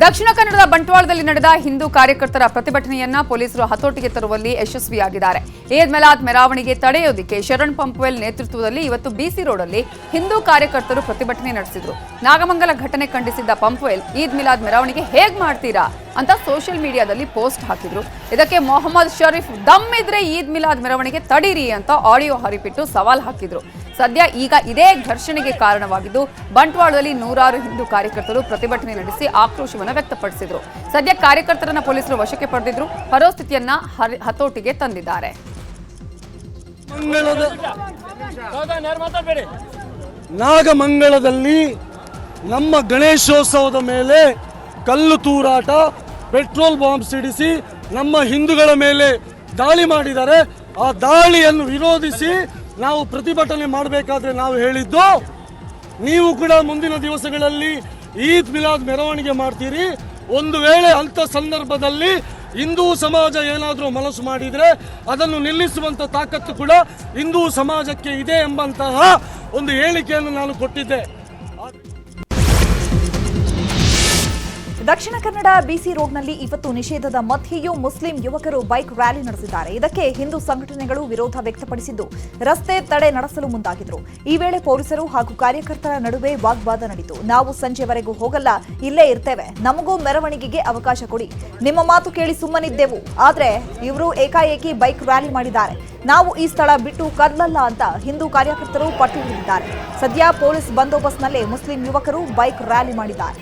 ದಕ್ಷಿಣ ಕನ್ನಡದ ಬಂಟ್ವಾಳದಲ್ಲಿ ನಡೆದ ಹಿಂದೂ ಕಾರ್ಯಕರ್ತರ ಪ್ರತಿಭಟನೆಯನ್ನ ಪೊಲೀಸರು ಹತೋಟಿಗೆ ತರುವಲ್ಲಿ ಯಶಸ್ವಿಯಾಗಿದ್ದಾರೆ. ಈದ್ ಮಿಲಾದ್ ಮೆರವಣಿಗೆ ತಡೆಯೋದಕ್ಕೆ ಶರಣ್ ಪಂಪ್ವೆಲ್ ನೇತೃತ್ವದಲ್ಲಿ ಇವತ್ತು ಬಿಸಿ ರೋಡಲ್ಲಿ ಹಿಂದೂ ಕಾರ್ಯಕರ್ತರು ಪ್ರತಿಭಟನೆ ನಡೆಸಿದ್ರು. ನಾಗಮಂಗಲ ಘಟನೆ ಖಂಡಿಸಿದ್ದ ಪಂಪ್ವೆಲ್ ಈದ್ ಮಿಲಾದ್ ಮೆರವಣಿಗೆ ಹೇಗ್ ಮಾಡ್ತೀರಾ ಅಂತ ಸೋಷಿಯಲ್ ಮೀಡಿಯಾದಲ್ಲಿ ಪೋಸ್ಟ್ ಹಾಕಿದ್ರು. ಇದಕ್ಕೆ ಮೊಹಮ್ಮದ್ ಶರೀಫ್ ದಮ್ ಇದ್ರೆ ಈದ್ ಮಿಲಾದ್ ಮೆರವಣಿಗೆ ತಡೀರಿ ಅಂತ ಆಡಿಯೋ ಹರಿಬಿಟ್ಟು ಸವಾಲ್ ಹಾಕಿದ್ರು. ಸದ್ಯ ಈಗ ಇದೇ ಘರ್ಷಣೆಗೆ ಕಾರಣವಾಗಿದ್ದು ಬಂಟ್ವಾಳದಲ್ಲಿ ನೂರಾರು ಹಿಂದೂ ಕಾರ್ಯಕರ್ತರು ಪ್ರತಿಭಟನೆ ನಡೆಸಿ ಆಕ್ರೋಶವನ್ನು ವ್ಯಕ್ತಪಡಿಸಿದ್ರು. ಸದ್ಯ ಕಾರ್ಯಕರ್ತರನ್ನ ಪೊಲೀಸರು ವಶಕ್ಕೆ ಪಡೆದಿದ್ರು. ಪರಿಸ್ಥಿತಿಯನ್ನ ಹತೋಟಿಗೆ ತಂದಿದ್ದಾರೆ. ನಾಗಮಂಗಲದಲ್ಲಿ ನಮ್ಮ ಗಣೇಶೋತ್ಸವದ ಮೇಲೆ ಕಲ್ಲು ತೂರಾಟ, ಪೆಟ್ರೋಲ್ ಬಾಂಬ್ ಸಿಡಿಸಿ ನಮ್ಮ ಹಿಂದೂಗಳ ಮೇಲೆ ದಾಳಿ ಮಾಡಿದ್ದಾರೆ. ಆ ದಾಳಿಯನ್ನು ವಿರೋಧಿಸಿ ನಾವು ಪ್ರತಿಭಟನೆ ಮಾಡಬೇಕಾದ್ರೆ ನಾವು ಹೇಳಿದ್ದು, ನೀವು ಕೂಡ ಮುಂದಿನ ದಿವಸಗಳಲ್ಲಿ ಈದ್ ಮಿಲಾದ್ ಮೆರವಣಿಗೆ ಮಾಡ್ತೀರಿ. ಒಂದು ವೇಳೆ ಅಂಥ ಸಂದರ್ಭದಲ್ಲಿ ಹಿಂದೂ ಸಮಾಜ ಏನಾದರೂ ಮನಸ್ಸು ಮಾಡಿದರೆ ಅದನ್ನು ನಿಲ್ಲಿಸುವಂಥ ತಾಕತ್ತು ಕೂಡ ಹಿಂದೂ ಸಮಾಜಕ್ಕೆ ಇದೆ ಎಂಬಂತಹ ಒಂದು ಹೇಳಿಕೆಯನ್ನು ನಾನು ಕೊಟ್ಟಿದ್ದೆ. ದಕ್ಷಿಣ ಕನ್ನಡ ಬಿಸಿ ರೋಡ್ನಲ್ಲಿ ಇವತ್ತು ನಿಷೇಧದ ಮಧ್ಯೆಯೂ ಮುಸ್ಲಿಂ ಯುವಕರು ಬೈಕ್ ರ್ಯಾಲಿ ನಡೆಸಿದ್ದಾರೆ. ಇದಕ್ಕೆ ಹಿಂದೂ ಸಂಘಟನೆಗಳು ವಿರೋಧ ವ್ಯಕ್ತಪಡಿಸಿದ್ದು ರಸ್ತೆ ತಡೆ ನಡೆಸಲು ಮುಂದಾಗಿದ್ರು. ಈ ವೇಳೆ ಪೊಲೀಸರು ಹಾಗೂ ಕಾರ್ಯಕರ್ತರ ನಡುವೆ ವಾಗ್ವಾದ ನಡೆಯಿತು. ನಾವು ಸಂಜೆವರೆಗೂ ಹೋಗಲ್ಲ, ಇಲ್ಲೇ ಇರ್ತೇವೆ, ನಮಗೂ ಮೆರವಣಿಗೆಗೆ ಅವಕಾಶ ಕೊಡಿ, ನಿಮ್ಮ ಮಾತು ಕೇಳಿ ಸುಮ್ಮನಿದ್ದೆವು. ಆದ್ರೆ ಇವರು ಏಕಾಏಕಿ ಬೈಕ್ ರ್ಯಾಲಿ ಮಾಡಿದ್ದಾರೆ. ನಾವು ಈ ಸ್ಥಳ ಬಿಟ್ಟು ಕದಲಲ್ಲ ಅಂತ ಹಿಂದೂ ಕಾರ್ಯಕರ್ತರು ಪಟ್ಟು ಹಿಡಿದಿದ್ದಾರೆ. ಸದ್ಯ ಪೊಲೀಸ್ ಬಂದೋಬಸ್ತ್ನಲ್ಲೇ ಮುಸ್ಲಿಂ ಯುವಕರು ಬೈಕ್ ರ್ಯಾಲಿ ಮಾಡಿದ್ದಾರೆ.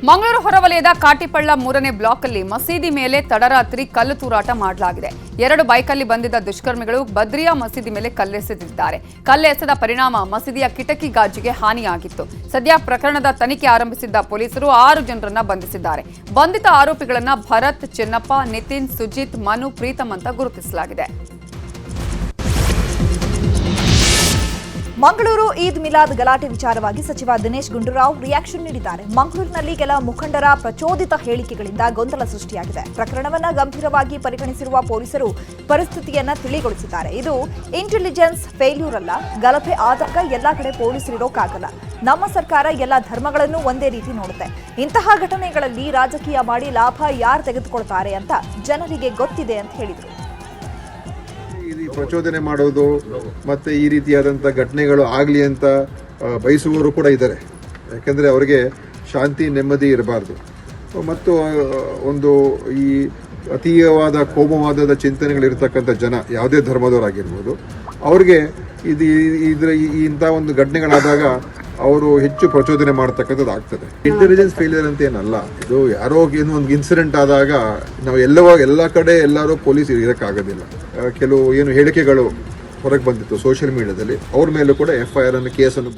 ಮಂಗಳೂರು ಹೊರವಲಯದ ಕಾಟಿಪಳ್ಳ 3ನೇ ಬ್ಲಾಕ್ ಅಲ್ಲಿ ಮಸೀದಿ ಮೇಲೆ ತಡರಾತ್ರಿ ಕಲ್ಲು ತೂರಾಟ ಮಾಡಲಾಗಿದೆ. 2 ಬೈಕಲ್ಲಿ ಬಂದಿದ್ದ ದುಷ್ಕರ್ಮಿಗಳು ಬದ್ರಿಯಾ ಮಸೀದಿ ಮೇಲೆ ಕಲ್ಲೆಸೆದಿದ್ದಾರೆ. ಕಲ್ಲೆಸೆದ ಪರಿಣಾಮ ಮಸೀದಿಯ ಕಿಟಕಿ ಗಾಜಿಗೆ ಹಾನಿಯಾಗಿತ್ತು. ಸದ್ಯ ಪ್ರಕರಣದ ತನಿಖೆ ಆರಂಭಿಸಿದ್ದ ಪೊಲೀಸರು 6 ಜನರನ್ನ ಬಂಧಿಸಿದ್ದಾರೆ. ಬಂಧಿತ ಆರೋಪಿಗಳನ್ನ ಭರತ್, ಚೆನ್ನಪ್ಪ, ನಿತಿನ್, ಸುಜಿತ್, ಮನು, ಪ್ರೀತಮ್ ಅಂತ ಗುರುತಿಸಲಾಗಿದೆ. ಮಂಗಳೂರು ಈದ್ ಮಿಲಾದ್ ಗಲಾಟೆ ವಿಚಾರವಾಗಿ ಸಚಿವ ದಿನೇಶ್ ಗುಂಡೂರಾವ್ ರಿಯಾಕ್ಷನ್ ನೀಡಿದ್ದಾರೆ. ಮಂಗಳೂರಿನಲ್ಲಿ ಕೆಲ ಮುಖಂಡರ ಪ್ರಚೋದಿತ ಹೇಳಿಕೆಗಳಿಂದ ಗೊಂದಲ ಸೃಷ್ಟಿಯಾಗಿದೆ. ಪ್ರಕರಣವನ್ನ ಗಂಭೀರವಾಗಿ ಪರಿಗಣಿಸಿರುವ ಪೊಲೀಸರು ಪರಿಸ್ಥಿತಿಯನ್ನ ತಿಳಿಗೊಳಿಸಿದ್ದಾರೆ. ಇದು ಇಂಟೆಲಿಜೆನ್ಸ್ ಫೇಲ್ಯೂರ್ ಅಲ್ಲ. ಗಲಭೆ ಆದಾಗ ಎಲ್ಲಾ ಕಡೆ ಪೊಲೀಸರಿರೋಕ್ಕಾಗಲ್ಲ. ನಮ್ಮ ಸರ್ಕಾರ ಎಲ್ಲ ಧರ್ಮಗಳನ್ನು ಒಂದೇ ರೀತಿ ನೋಡುತ್ತೆ. ಇಂತಹ ಘಟನೆಗಳಲ್ಲಿ ರಾಜಕೀಯ ಮಾಡಿ ಲಾಭ ಯಾರು ತೆಗೆದುಕೊಳ್ತಾರೆ ಅಂತ ಜನರಿಗೆ ಗೊತ್ತಿದೆ ಅಂತ ಹೇಳಿದರು. ಪ್ರಚೋದನೆ ಮಾಡೋದು ಮತ್ತು ಈ ರೀತಿಯಾದಂಥ ಘಟನೆಗಳು ಆಗಲಿ ಅಂತ ಬಯಸುವವರು ಕೂಡ ಇದ್ದಾರೆ. ಯಾಕೆಂದರೆ ಅವರಿಗೆ ಶಾಂತಿ ನೆಮ್ಮದಿ ಇರಬಾರ್ದು ಮತ್ತು ಒಂದು ಈ ಅತೀಯವಾದ ಕೋಮವಾದದ ಚಿಂತನೆಗಳಿರ್ತಕ್ಕಂಥ ಜನ ಯಾವುದೇ ಧರ್ಮದವರಾಗಿರ್ಬೋದು, ಅವ್ರಿಗೆ ಇಂಥ ಒಂದು ಘಟನೆಗಳಾದಾಗ ಅವರು ಹೆಚ್ಚು ಪ್ರಚೋದನೆ ಮಾಡ್ತಕ್ಕಂಥದ್ದು ಆಗ್ತದೆ. ಇಂಟೆಲಿಜೆನ್ಸ್ ಫೇಲಿಯರ್ ಅಂತ ಏನಲ್ಲ, ಇದು ಯಾರೋ ಏನೋ ಒಂದು ಇನ್ಸಿಡೆಂಟ್ ಆದಾಗ ನಾವು ಎಲ್ಲ ಕಡೆ ಎಲ್ಲರೂ ಪೊಲೀಸ್ ಇರೋಕ್ಕಾಗೋದಿಲ್ಲ. ಕೆಲವು ಏನು ಹೇಳಿಕೆಗಳು ಹೊರಗೆ ಬಂದಿತ್ತು ಸೋಷಿಯಲ್ ಮೀಡಿಯಾದಲ್ಲಿ, ಅವ್ರ ಮೇಲೂ ಕೂಡ FIR ಅನ್ನು ಕೇಸನ್ನು.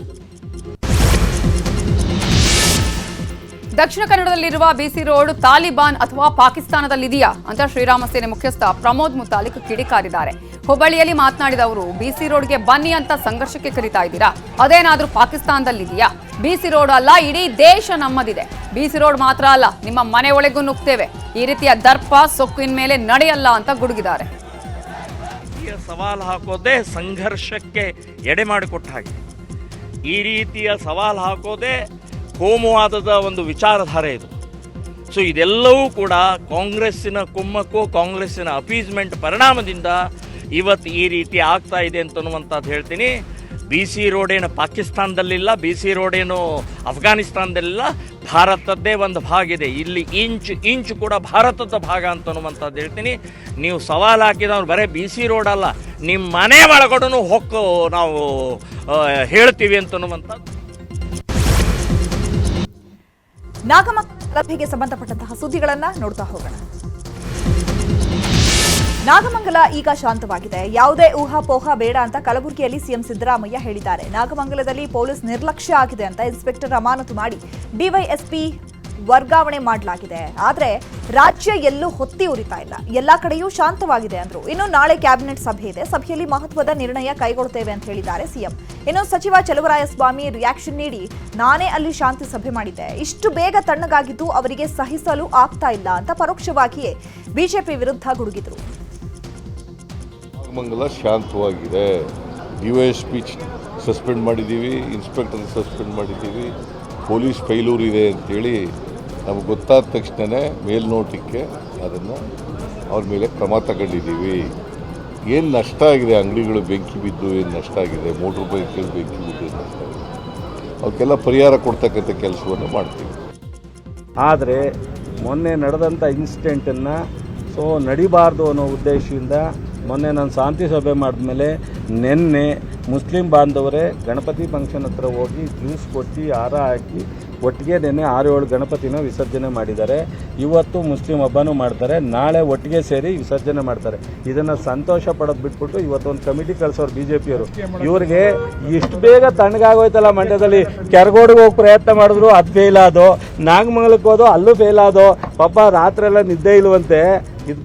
ದಕ್ಷಿಣ ಕನ್ನಡದಲ್ಲಿರುವ ಬಿಸಿ ರೋಡ್ ತಾಲಿಬಾನ್ ಅಥವಾ ಪಾಕಿಸ್ತಾನದಲ್ಲಿದೆಯಾ ಅಂತ ಶ್ರೀರಾಮ ಸೇನೆ ಮುಖ್ಯಸ್ಥ ಪ್ರಮೋದ್ ಮುತಾಲಿಕ್ ಕಿಡಿಕಾರಿದ್ದಾರೆ. ಹುಬ್ಬಳ್ಳಿಯಲ್ಲಿ ಮಾತನಾಡಿದ ಅವರು, ಬಿಸಿ ರೋಡ್ಗೆ ಬನ್ನಿ ಅಂತ ಸಂಘರ್ಷಕ್ಕೆ ಕರೀತಾ ಇದ್ದೀರಾ, ಅದೇನಾದ್ರೂ ಪಾಕಿಸ್ತಾನದಲ್ಲಿದೆಯಾ? ಬಿಸಿ ರೋಡ್ ಅಲ್ಲ, ಇಡೀ ದೇಶ ನಮ್ಮದಿದೆ. ಬಿಸಿ ರೋಡ್ ಮಾತ್ರ ಅಲ್ಲ, ನಿಮ್ಮ ಮನೆ ಒಳಗೂ ನುಗ್ತೇವೆ. ಈ ರೀತಿಯ ದರ್ಪ ಸೊಕ್ಕಿನ ಮೇಲೆ ನಡೆಯಲ್ಲ ಅಂತ ಗುಡುಗಿದ್ದಾರೆ. ಸವಾಲು ಹಾಕೋದೇ ಸಂಘರ್ಷಕ್ಕೆ ಎಡೆ ಮಾಡಿಕೊಟ್ಟ ಹಾಗೆ. ಈ ರೀತಿಯ ಸವಾಲು ಹಾಕೋದೇ ಕೋಮುವಾದದ ಒಂದು ವಿಚಾರಧಾರೆ ಇದು. ಸೊ ಇದೆಲ್ಲವೂ ಕೂಡ ಕಾಂಗ್ರೆಸ್ಸಿನ ಕುಮ್ಮಕ್ಕು, ಕಾಂಗ್ರೆಸ್ಸಿನ ಅಪೀಸ್ಮೆಂಟ್ ಪರಿಣಾಮದಿಂದ ಇವತ್ತು ಈ ರೀತಿ ಆಗ್ತಾ ಇದೆ ಅಂತನ್ನುವಂಥದ್ದು ಹೇಳ್ತೀನಿ. BC ರೋಡ್ ಏನು ಪಾಕಿಸ್ತಾನದಲ್ಲಿಲ್ಲ, BC ರೋಡ್ ಏನು ಅಫ್ಘಾನಿಸ್ತಾನದಲ್ಲಿಲ್ಲ, ಭಾರತದ್ದೇ ಒಂದು ಭಾಗ ಇದೆ. ಇಲ್ಲಿ ಇಂಚು ಕೂಡ ಭಾರತದ ಭಾಗ ಅಂತನ್ನುವಂಥದ್ದು ಹೇಳ್ತೀನಿ. ನೀವು ಸವಾಲು ಹಾಕಿದವ್ರು ಬರೀ BC ರೋಡ್ ಅಲ್ಲ, ನಿಮ್ಮ ಮನೆ ಒಳಗಡೆ ಹೊಕ್ಕು ನಾವು ಹೇಳ್ತೀವಿ ಅಂತನ್ನುವಂಥದ್ದು. ನಾಗಮಂಗಲ ಗಲಭೆಗೆ ಸಂಬಂಧಪಟ್ಟಂತಹ ಸುದ್ದಿಗಳನ್ನ ನೋಡ್ತಾ ಹೋಗೋಣ. ನಾಗಮಂಗಲ ಈಗ ಶಾಂತವಾಗಿದೆ, ಯಾವುದೇ ಊಹಾಪೋಹ ಬೇಡ ಅಂತ ಕಲಬುರಗಿಯಲ್ಲಿ ಸಿಎಂ ಸಿದ್ದರಾಮಯ್ಯ ಹೇಳಿದ್ದಾರೆ. ನಾಗಮಂಗಲದಲ್ಲಿ ಪೊಲೀಸ್ ನಿರ್ಲಕ್ಷ್ಯ ಆಗಿದೆ ಅಂತ ಇನ್ಸ್ಪೆಕ್ಟರ್ ಅಮಾನತು ಮಾಡಿ ಡಿವೈಎಸ್ಪಿ ವರ್ಗಾವಣೆ ಮಾಡಲಾಗಿದೆ. ಆದ್ರೆ ರಾಜ್ಯ ಎಲ್ಲೂ ಹೊತ್ತಿ ಉರಿತಾ ಇಲ್ಲ, ಎಲ್ಲಾ ಕಡೆಯೂ ಶಾಂತವಾಗಿದೆ ಅಂದ್ರು. ಇನ್ನು ನಾಳೆ ಕ್ಯಾಬಿನೆಟ್ ಸಭೆ ಇದೆ, ಸಭೆಯಲ್ಲಿ ಮಹತ್ವದ ನಿರ್ಣಯ ಕೈಗೊಳ್ಳುತ್ತೇವೆ ಅಂತ ಹೇಳಿದ್ದಾರೆ ಸಿಎಂ. ಇನ್ನು ಸಚಿವ ಚಲುವರಾಯಸ್ವಾಮಿ ರಿಯಾಕ್ಷನ್ ನೀಡಿ, ನಾನೇ ಅಲ್ಲಿ ಶಾಂತಿ ಸಭೆ ಮಾಡಿದ್ದೆ, ಇಷ್ಟು ಬೇಗ ತಣ್ಣಗಾಗಿದ್ದು ಅವರಿಗೆ ಸಹಿಸಲು ಆಗ್ತಾ ಇಲ್ಲ ಅಂತ ಪರೋಕ್ಷವಾಗಿಯೇ ಬಿಜೆಪಿ ವಿರುದ್ಧ ಗುಡುಗಿದ್ರು. ನಾಗಮಂಗಲ ಶಾಂತವಾಗಿದೆ, ಡಿವೈಎಸ್ಪಿ ಸಸ್ಪೆಂಡ್ ಮಾಡಿದ್ದೀವಿ, ಇನ್ಸ್ಪೆಕ್ಟರ್ ಸಸ್ಪೆಂಡ್ ಮಾಡಿದ್ದೀವಿ, ಪೊಲೀಸ್ ಫೈಲೂರ್ ಇದೆ ಅಂತೇಳಿ ನಮ್ಗೆ ಗೊತ್ತಾದ ತಕ್ಷಣವೇ ಮೇಲ್ನೋಟಕ್ಕೆ ಅದನ್ನು ಅವ್ರ ಮೇಲೆ ಕ್ರಮ ತಗೊಂಡಿದ್ದೀವಿ. ಏನು ನಷ್ಟ ಆಗಿದೆ, ಅಂಗಡಿಗಳು ಬೆಂಕಿ ಬಿದ್ದು ಏನು ನಷ್ಟ ಆಗಿದೆ, ಮೋಟ್ರ್ ಬೈಕ್ಗಳು ಬೆಂಕಿ ಬಿದ್ದು ಏನು ನಷ್ಟ ಆಗಿದೆ, ಅವಕ್ಕೆಲ್ಲ ಪರಿಹಾರ ಕೊಡ್ತಕ್ಕಂಥ ಕೆಲಸವನ್ನು ಮಾಡ್ತೀವಿ. ಆದರೆ ಮೊನ್ನೆ ನಡೆದಂಥ ಇನ್ಸಿಡೆಂಟನ್ನು ನಡಿಬಾರ್ದು ಅನ್ನೋ ಉದ್ದೇಶದಿಂದ ಮೊನ್ನೆ ನಾನು ಶಾಂತಿ ಸಭೆ ಮಾಡಿದ್ಮೇಲೆ ನಿನ್ನೆ ಮುಸ್ಲಿಂ ಬಾಂಧವರೇ ಗಣಪತಿ ಫಂಕ್ಷನ್ ಹತ್ರ ಹೋಗಿ ಜ್ಯೂಸ್ ಕೊಟ್ಟು ಹಾರ ಹಾಕಿ ಒಟ್ಟಿಗೆ ನಿನ್ನೆ 6-7 ಗಣಪತಿನ ವಿಸರ್ಜನೆ ಮಾಡಿದ್ದಾರೆ. ಇವತ್ತು ಮುಸ್ಲಿಂ ಹಬ್ಬನೂ ಮಾಡ್ತಾರೆ, ನಾಳೆ ಒಟ್ಟಿಗೆ ಸೇರಿ ವಿಸರ್ಜನೆ ಮಾಡ್ತಾರೆ. ಇದನ್ನು ಸಂತೋಷ ಪಡೋದು ಬಿಟ್ಬಿಟ್ಟು ಇವತ್ತೊಂದು ಕಮಿಟಿ ಕಳಿಸೋರು BJPಯವರು. ಇವ್ರಿಗೆ ಇಷ್ಟು ಬೇಗ ತಣ್ಣಗಾಗೋಯ್ತಲ್ಲ ಮಂಡ್ಯದಲ್ಲಿ, ಕೆರಗೋಡಿಗೆ ಹೋಗಿ ಪ್ರಯತ್ನ ಮಾಡಿದ್ರು ಅದು ಫೇಲ್ ಆದೋ, ನಾಗಮಂಗಲಕ್ಕೆ ಹೋದೋ ಅಲ್ಲೂ ಫೇಲ್ ಆದೋ, ಪಾಪ ರಾತ್ರೆಲ್ಲ ನಿದ್ದೆ ಇಲ್ವಂತೆ. ಇದು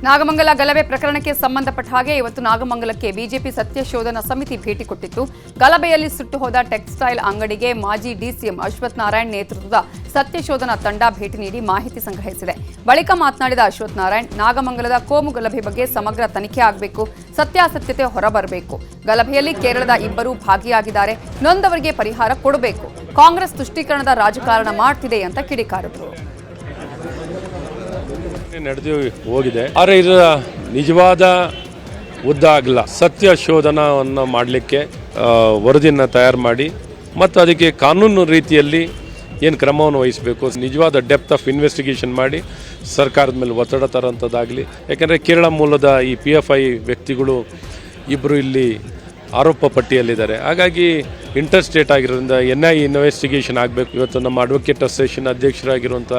ನಾಗಮಂಗಲ ಗಲಭೆ ಪ್ರಕರಣಕ್ಕೆ ಸಂಬಂಧಪಟ್ಟ ಹಾಗೆ ಇವತ್ತು ನಾಗಮಂಗಲಕ್ಕೆ ಬಿಜೆಪಿ ಸತ್ಯಶೋಧನಾ ಸಮಿತಿ ಭೇಟಿ ಕೊಟ್ಟಿತ್ತು. ಗಲಭೆಯಲ್ಲಿ ಸುಟ್ಟು ಹೋದ ಟೆಕ್ಸ್ಟೈಲ್ ಅಂಗಡಿಗೆ ಮಾಜಿ ಡಿಸಿಎಂ ಅಶ್ವಥ್ ನಾರಾಯಣ್ ನೇತೃತ್ವದ ಸತ್ಯಶೋಧನಾ ತಂಡ ಭೇಟಿ ನೀಡಿ ಮಾಹಿತಿ ಸಂಗ್ರಹಿಸಿದೆ. ಬಳಿಕ ಮಾತನಾಡಿದ ಅಶ್ವಥ್ ನಾರಾಯಣ್, ನಾಗಮಂಗಲದ ಕೋಮು ಗಲಭೆ ಬಗ್ಗೆ ಸಮಗ್ರ ತನಿಖೆ ಆಗಬೇಕು, ಸತ್ಯಾಸತ್ಯತೆ ಹೊರಬರಬೇಕು. ಗಲಭೆಯಲ್ಲಿ ಕೇರಳದ 2 ಭಾಗಿಯಾಗಿದ್ದಾರೆ, ನೊಂದವರಿಗೆ ಪರಿಹಾರ ಕೊಡಬೇಕು. ಕಾಂಗ್ರೆಸ್ ತುಷ್ಟೀಕರಣದ ರಾಜಕಾರಣ ಮಾಡ್ತಿದೆ ಅಂತ ಕಿಡಿಕಾರಿದರು. ನಡೆದು ಹೋಗಿದೆ, ಆದರೆ ಇದರ ನಿಜವಾದ ಉದ್ದ ಆಗಲ್ಲ. ಸತ್ಯ ಶೋಧನವನ್ನು ಮಾಡಲಿಕ್ಕೆ ವರದಿಯನ್ನು ತಯಾರು ಮಾಡಿ ಮತ್ತು ಅದಕ್ಕೆ ಕಾನೂನು ರೀತಿಯಲ್ಲಿ ಏನು ಕ್ರಮವನ್ನು ವಹಿಸಬೇಕು, ನಿಜವಾದ ಡೆಪ್ತ್ ಆಫ್ ಇನ್ವೆಸ್ಟಿಗೇಷನ್ ಮಾಡಿ ಸರ್ಕಾರದ ಮೇಲೆ ಒತ್ತಡ ತರೋಂಥದ್ದಾಗಲಿ. ಯಾಕೆಂದರೆ ಕೇರಳ ಮೂಲದ ಈ PFI ವ್ಯಕ್ತಿಗಳು 2 ಇಲ್ಲಿ ಆರೋಪ ಪಟ್ಟಿಯಲ್ಲಿದ್ದಾರೆ. ಹಾಗಾಗಿ ಇಂಟರ್ ಸ್ಟೇಟ್ ಆಗಿರೋದ್ರಿಂದ NIA ಇನ್ವೆಸ್ಟಿಗೇಷನ್ ಆಗಬೇಕು. ಇವತ್ತು ನಮ್ಮ ಅಡ್ವೊಕೇಟ್ ಅಸೋಸಿಯೇಷನ್ ಅಧ್ಯಕ್ಷರಾಗಿರುವಂಥ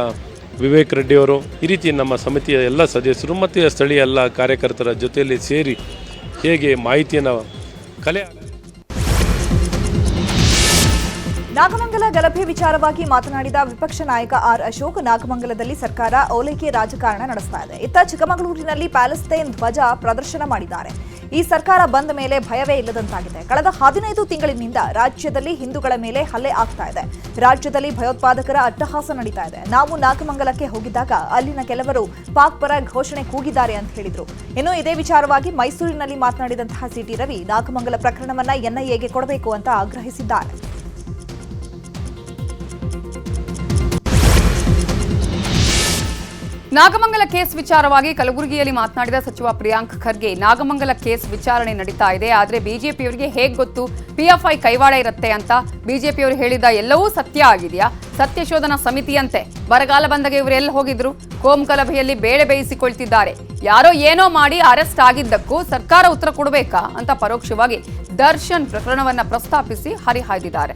ವಿವೇಕ್ ರೆಡ್ಡಿ ಅವರು, ಈ ರೀತಿ ನಮ್ಮ ಸಮಿತಿಯ ಎಲ್ಲ ಸದಸ್ಯರು ಮತ್ತು ಸ್ಥಳೀಯ ಎಲ್ಲ ಕಾರ್ಯಕರ್ತರ ಜೊತೆಯಲ್ಲಿ ಸೇರಿ ಹೇಗೆ ಮಾಹಿತಿಯನ್ನು ಕಲೆ. ನಾಗಮಂಗಲ ಗಲಭೆ ವಿಚಾರವಾಗಿ ಮಾತನಾಡಿದ ವಿಪಕ್ಷ ನಾಯಕ ಆರ್ ಅಶೋಕ್, ನಾಗಮಂಗಲದಲ್ಲಿ ಸರ್ಕಾರ ಓಲೈಕೆ ರಾಜಕಾರಣ ನಡೆಸ್ತಾ ಇದೆ. ಇತ್ತ ಚಿಕ್ಕಮಗಳೂರಿನಲ್ಲಿ ಪ್ಯಾಲೆಸ್ತೈನ್ ಧ್ವಜ ಪ್ರದರ್ಶನ ಮಾಡಿದ್ದಾರೆ. ಈ ಸರ್ಕಾರ ಬಂದ ಮೇಲೆ ಭಯವೇ ಇಲ್ಲದಂತಾಗಿದೆ. ಕಳೆದ 15 ತಿಂಗಳಿನಿಂದ ರಾಜ್ಯದಲ್ಲಿ ಹಿಂದೂಗಳ ಮೇಲೆ ಹಲ್ಲೆ ಆಗ್ತಾ ಇದೆ. ರಾಜ್ಯದಲ್ಲಿ ಭಯೋತ್ಪಾದಕರ ಅಟ್ಟಹಾಸ ನಡೀತಾ ಇದೆ. ನಾವು ನಾಗಮಂಗಲಕ್ಕೆ ಹೋಗಿದ್ದಾಗ ಅಲ್ಲಿನ ಕೆಲವರು ಪಾಕ್ ಪರ ಘೋಷಣೆ ಕೂಗಿದ್ದಾರೆ ಅಂತ ಹೇಳಿದ್ರು. ಇನ್ನು ಇದೇ ವಿಚಾರವಾಗಿ ಮೈಸೂರಿನಲ್ಲಿ ಮಾತನಾಡಿದಂತಹ ಸಿಟಿ ರವಿ, ನಾಗಮಂಗಲ ಪ್ರಕರಣವನ್ನ NIAಗೆ ಕೊಡಬೇಕು ಅಂತ ಆಗ್ರಹಿಸಿದ್ದಾರೆ. ನಾಗಮಂಗಲ ಕೇಸ್ ವಿಚಾರವಾಗಿ ಕಲಬುರಗಿಯಲ್ಲಿ ಮಾತನಾಡಿದ ಸಚಿವ ಪ್ರಿಯಾಂಕ್ ಖರ್ಗೆ, ನಾಗಮಂಗಲ ಕೇಸ್ ವಿಚಾರಣೆ ನಡೀತಾ ಇದೆ, ಆದರೆ ಬಿಜೆಪಿಯವರಿಗೆ ಹೇಗೆ ಗೊತ್ತು PFI ಕೈವಾಡ ಇರುತ್ತೆ ಅಂತ? ಬಿಜೆಪಿಯವರು ಹೇಳಿದ ಎಲ್ಲವೂ ಸತ್ಯ ಆಗಿದೆಯಾ? ಸತ್ಯಶೋಧನಾ ಸಮಿತಿಯಂತೆ ಬರಗಾಲ ಬಂದಾಗ ಇವರು ಎಲ್ಲಿ ಹೋಗಿದ್ರು? ಕೋಮು ಗಲಭೆಯಲ್ಲಿ ಬೇಳೆ ಬೇಯಿಸಿಕೊಳ್ತಿದ್ದಾರೆ. ಯಾರೋ ಏನೋ ಮಾಡಿ ಅರೆಸ್ಟ್ ಆಗಿದ್ದಕ್ಕೂ ಸರ್ಕಾರ ಉತ್ತರ ಕೊಡಬೇಕಾ ಅಂತ ಪರೋಕ್ಷವಾಗಿ ದರ್ಶನ್ ಪ್ರಕರಣವನ್ನ ಪ್ರಸ್ತಾಪಿಸಿ ಹರಿಹಾಯ್ದಿದ್ದಾರೆ.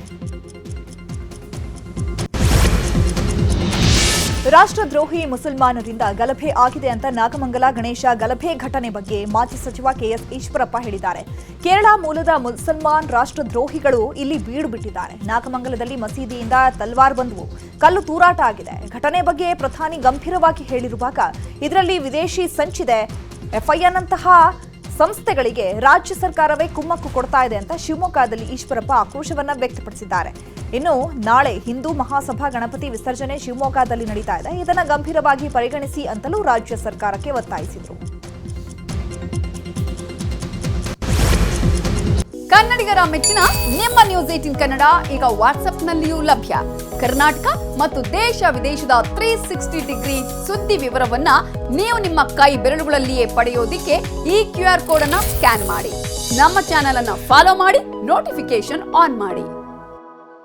ರಾಷ್ಟ್ರದ್ರೋಹಿ ಮುಸಲ್ಮಾನರಿಂದ ಗಲಭೆ ಆಗಿದೆ ಅಂತ ನಾಗಮಂಗಲ ಗಣೇಶ ಗಲಭೆ ಘಟನೆ ಬಗ್ಗೆ ಮಾಜಿ ಸಚಿವ KS ಈಶ್ವರಪ್ಪ ಹೇಳಿದ್ದಾರೆ. ಕೇರಳ ಮೂಲದ ಮುಸಲ್ಮಾನ್ ರಾಷ್ಟ್ರದ್ರೋಹಿಗಳು ಇಲ್ಲಿ ಬೀಡು ಬಿಟ್ಟಿದ್ದಾರೆ. ನಾಗಮಂಗಲದಲ್ಲಿ ಮಸೀದಿಯಿಂದ ತಲ್ವಾರ್ ಬಂದವು, ಕಲ್ಲು ತೂರಾಟ ಆಗಿದೆ. ಘಟನೆ ಬಗ್ಗೆ ಪ್ರಧಾನಿ ಗಂಭೀರವಾಗಿ ಹೇಳಿರುವಾಗ ಇದರಲ್ಲಿ ವಿದೇಶಿ ಸಂಚಿದೆ, FIR ನಂತಹ ಸಂಸ್ಥೆಗಳಿಗೆ ರಾಜ್ಯ ಸರ್ಕಾರವೇ ಕುಮ್ಮಕ್ಕು ಕೊಡ್ತಾ ಇದೆ ಅಂತ ಶಿವಮೊಗ್ಗದಲ್ಲಿ ಈಶ್ವರಪ್ಪ ಆಕ್ರೋಶವನ್ನ ವ್ಯಕ್ತಪಡಿಸಿದ್ದಾರೆ. ಇನ್ನು ನಾಳೆ ಹಿಂದೂ ಮಹಾಸಭಾ ಗಣಪತಿ ವಿಸರ್ಜನೆ ಶಿವಮೊಗ್ಗದಲ್ಲಿ ನಡೀತಾ ಇದೆ. ಇದನ್ನು ಗಂಭೀರವಾಗಿ ಪರಿಗಣಿಸಿ ಅಂತಲೂ ರಾಜ್ಯ ಸರ್ಕಾರಕ್ಕೆ ಒತ್ತಾಯಿಸಿದರು. ಕನ್ನಡಿಗರ ಮೆಚ್ಚಿನ ನಿಮ್ಮ ನ್ಯೂಸ್ 18 ಕನ್ನಡ ಈಗ ವಾಟ್ಸ್ಆಪ್ನಲ್ಲಿಯೂ ಲಭ್ಯ. ಕರ್ನಾಟಕ ಮತ್ತು ದೇಶ ವಿದೇಶದ 360 ಡಿಗ್ರಿ ಸುದ್ದಿ ವಿವರವನ್ನ ನೀವು ನಿಮ್ಮ ಕೈ ಬೆರಳುಗಳಲ್ಲಿಯೇ ಪಡೆಯೋದಿಕ್ಕೆ ಈ QR ಕೋಡ್ ಅನ್ನ ಸ್ಕ್ಯಾನ್ ಮಾಡಿ. ನಮ್ಮ ಚಾನೆಲ್ ಅನ್ನ ಫಾಲೋ ಮಾಡಿ, ನೋಟಿಫಿಕೇಶನ್ ಆನ್ ಮಾಡಿ.